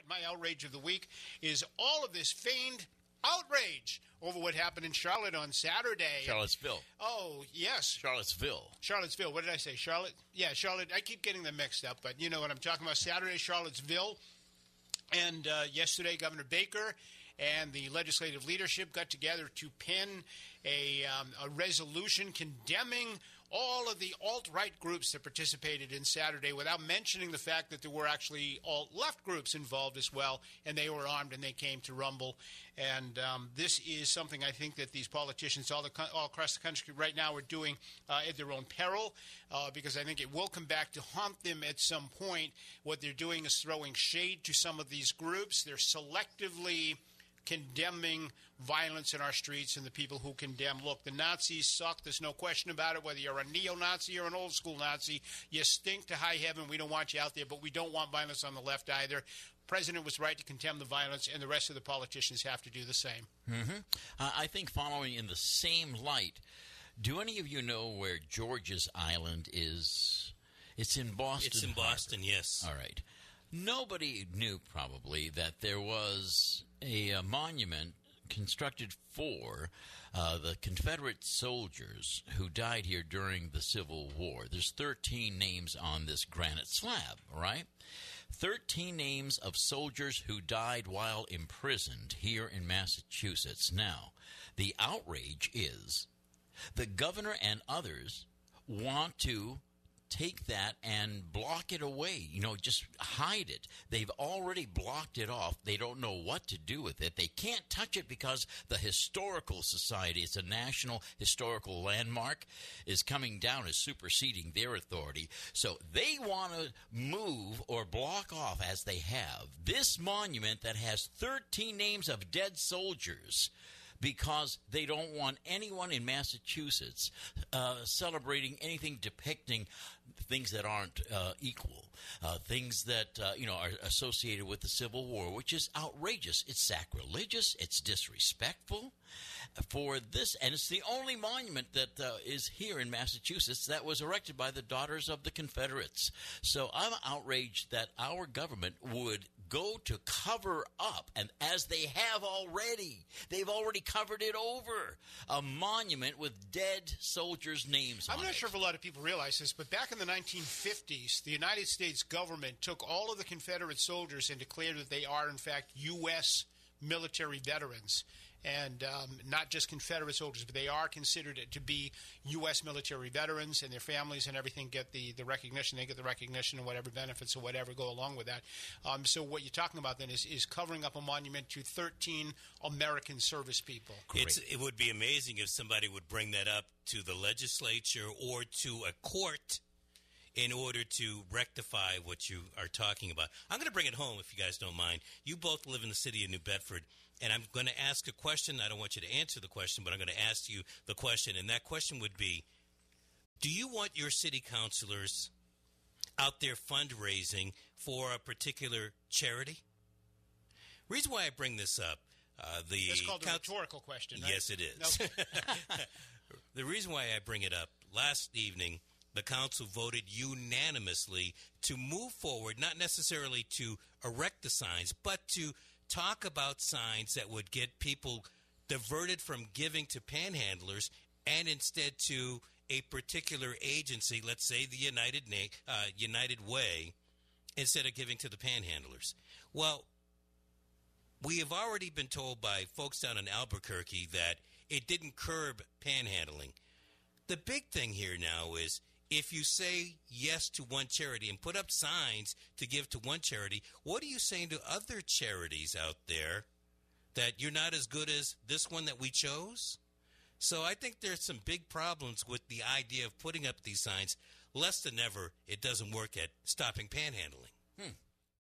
But my outrage of the week is all of this feigned outrage over what happened in Charlotte on Saturday. Charlottesville. Oh, yes. Charlottesville. What did I say? Charlotte? Yeah, Charlotte. I keep getting them mixed up, but you know what I'm talking about. Saturday, Charlottesville. And yesterday, Governor Baker and the legislative leadership got together to pen a resolution condemning all of the alt-right groups that participated in Saturday, without mentioning the fact that there were actually alt-left groups involved as well, and they were armed and they came to rumble. And this is something I think that these politicians all across the country right now are doing at their own peril, because I think it will come back to haunt them at some point. What they're doing is throwing shade to some of these groups. They're selectively condemning violence in our streets, and the people who condemn, look, the Nazis suck, there's no question about it, whether you're a neo-Nazi or an old-school Nazi, you stink to high heaven, we don't want you out there, but we don't want violence on the left either. President was right to condemn the violence, and the rest of the politicians have to do the same. I think following in the same light, do any of you know where George's Island is? It's in Boston. It's in Boston, yes. All right. Nobody knew probably that there was a monument constructed for the Confederate soldiers who died here during the Civil War. There's 13 names on this granite slab, all right? 13 names of soldiers who died while imprisoned here in Massachusetts. Now, the outrage is the governor and others want to take that and block it away, just hide it. They've already blocked it off. They don't know what to do with it. They can't touch it because the Historical Society, it's a national historical landmark, is coming down as superseding their authority. So they want to move or block off, as they have, this monument that has 13 names of dead soldiers, because they don't want anyone in Massachusetts celebrating anything depicting things that aren't equal, things that are associated with the Civil War, which is outrageous. It's sacrilegious. It's disrespectful for this, and it's the only monument that is here in Massachusetts that was erected by the Daughters of the Confederates. So I'm outraged that our government would go to cover up, and as they have already, they've already covered it over, a monument with dead soldiers' names on it. I'm not sure if a lot of people realize this, but back in the 1950s, the United States government took all of the Confederate soldiers and declared that they are, in fact, U.S. military veterans. And not just Confederate soldiers, but they are considered to be U.S. military veterans, and their families and everything get the recognition. They get the recognition and whatever benefits or whatever go along with that. So what you're talking about then is covering up a monument to 13 American service people. It would be amazing if somebody would bring that up to the legislature or to a court in order to rectify what you are talking about. I'm going to bring it home, if you guys don't mind. You both live in the city of New Bedford, and I'm going to ask a question. I don't want you to answer the question, but I'm going to ask you the question, and that question would be, do you want your city councilors out there fundraising for a particular charity? Reason why I bring this up, it's called a rhetorical question, right? Yes, it is. Nope. The reason why I bring it up, last evening, the council voted unanimously to move forward, not necessarily to erect the signs, but to talk about signs that would get people diverted from giving to panhandlers and instead to a particular agency, let's say the United Way, instead of giving to the panhandlers. Well, we have already been told by folks down in Albuquerque that it didn't curb panhandling. The big thing here now is, if you say yes to one charity and put up signs to give to one charity, what are you saying to other charities out there that you're not as good as this one that we chose? So I think there's some big problems with the idea of putting up these signs. Less than ever, it doesn't work at stopping panhandling.